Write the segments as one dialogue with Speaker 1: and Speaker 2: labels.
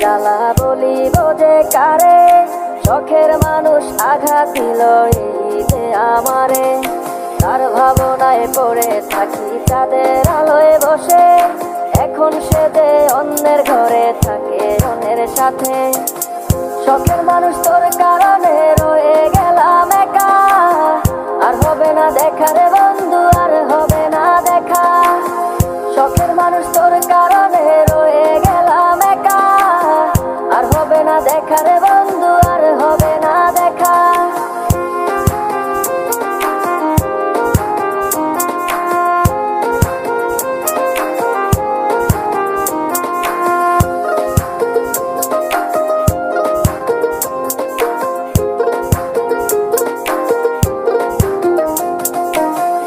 Speaker 1: জ্বালা বলিব যে কারে, শখের মানুষ আঘাত দিল এই যে আমারে। তার ভাবনায় পড়ে থাকি চাঁদের আলোয় বসে, এখন সে যে অন্যের ঘরে থাকে অন্যের সাথে। শখের মানুষ তোর কারণে রয়ে গেলাম একা, আর হবে না দেখা রে বন্ধু, আর হবে না দেখা। শখের মানুষ তোর কারণে রয়ে গেলাম একা, আর হবে না দেখা রে বন্ধু, আর হবে না দেখা।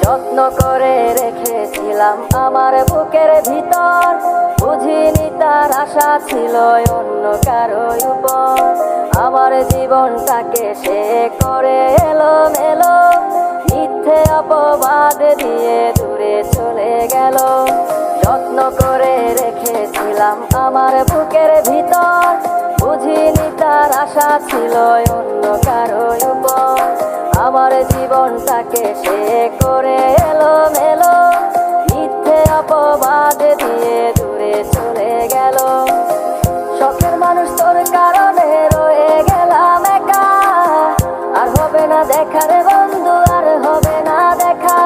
Speaker 1: যত্ন করে রেখেছিলাম আমার বুকের ভিতর, বুঝিনি তার আশা ছিল অন্য কারো উপর। আমার জীবনটাকে সে করে এলোমেলো, মিথ্যে অপবাদ দিয়ে দূরে চলে গেল। যত্ন করে রেখেছিলাম আমার বুকের ভিতর, বুঝিনি তার আশা ছিল অন্য কারো উপর। আমার জীবনটাকে সে করে এলোমেলো, মিথ্যে অপবাদ দিয়ে দূরে চলে গেল। শখের মানুষ তোর কারণে রয়ে গেলাম একা, আর হবে না দেখা রে বন্ধু, আর হবে না দেখা।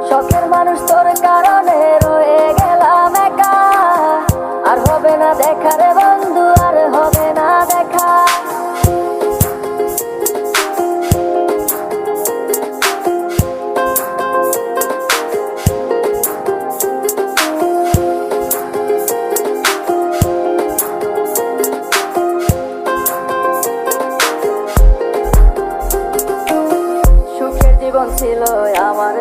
Speaker 1: শখের মানুষ তোর কারণে রয়ে গেলাম একা, আর হবে না দেখা রে বন্ধু, আর হবে না দেখা। জীবন ছিল আমার,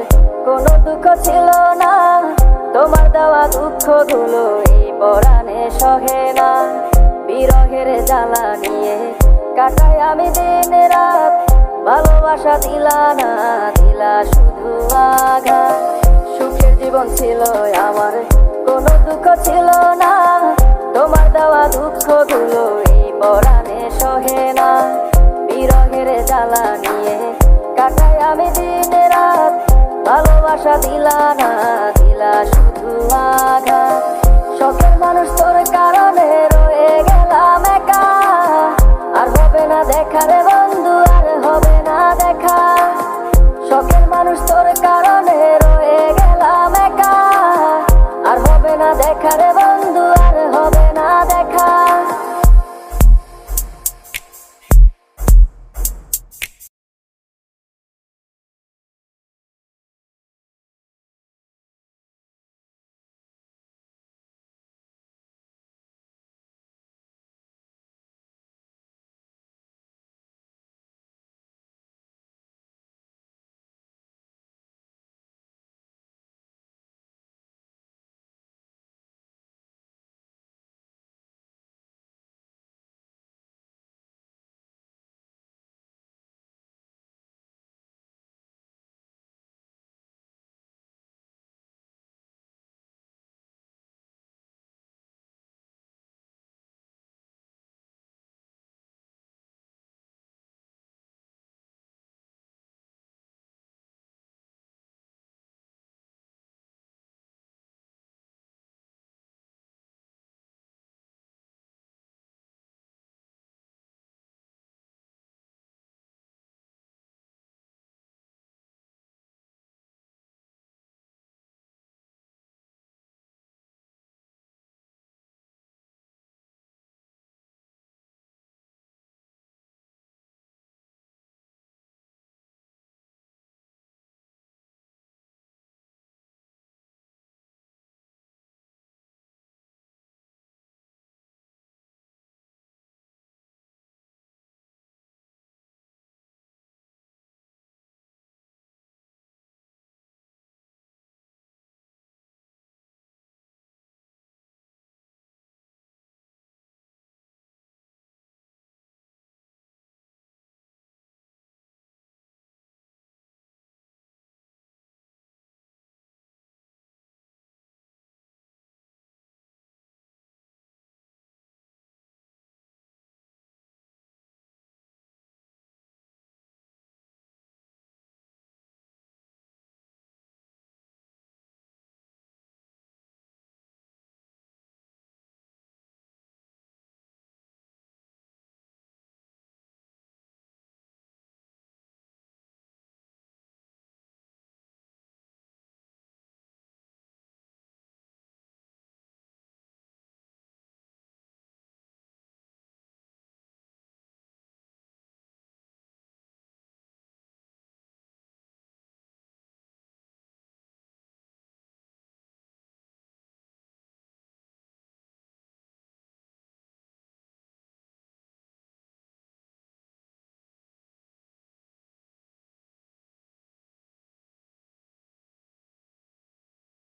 Speaker 1: কোনো দুঃখ ছিল না, তোমার দেওয়া দুঃখগুলো এই পরাণে সহে না। বিরহের জ্বালা নিয়ে কাটাই আমি দিন রাত, ভালোবাসা দিলা না, দিলা শুধু আঘাত। সুখের জীবন ছিল আমার, কোনো দুঃখ ছিল না, তোমার দেওয়া দুঃখগুলো এই পরাণে সহে না। বিরহের জ্বালা নিয়ে কাটাই আমি দিন রাত, ভালোবাসা দিলা না, দিলা শুধু আঘাত। শখের মানুষ তোর কারণে রয়ে গেলাম একা, আর হবে না দেখা রে বন্ধু।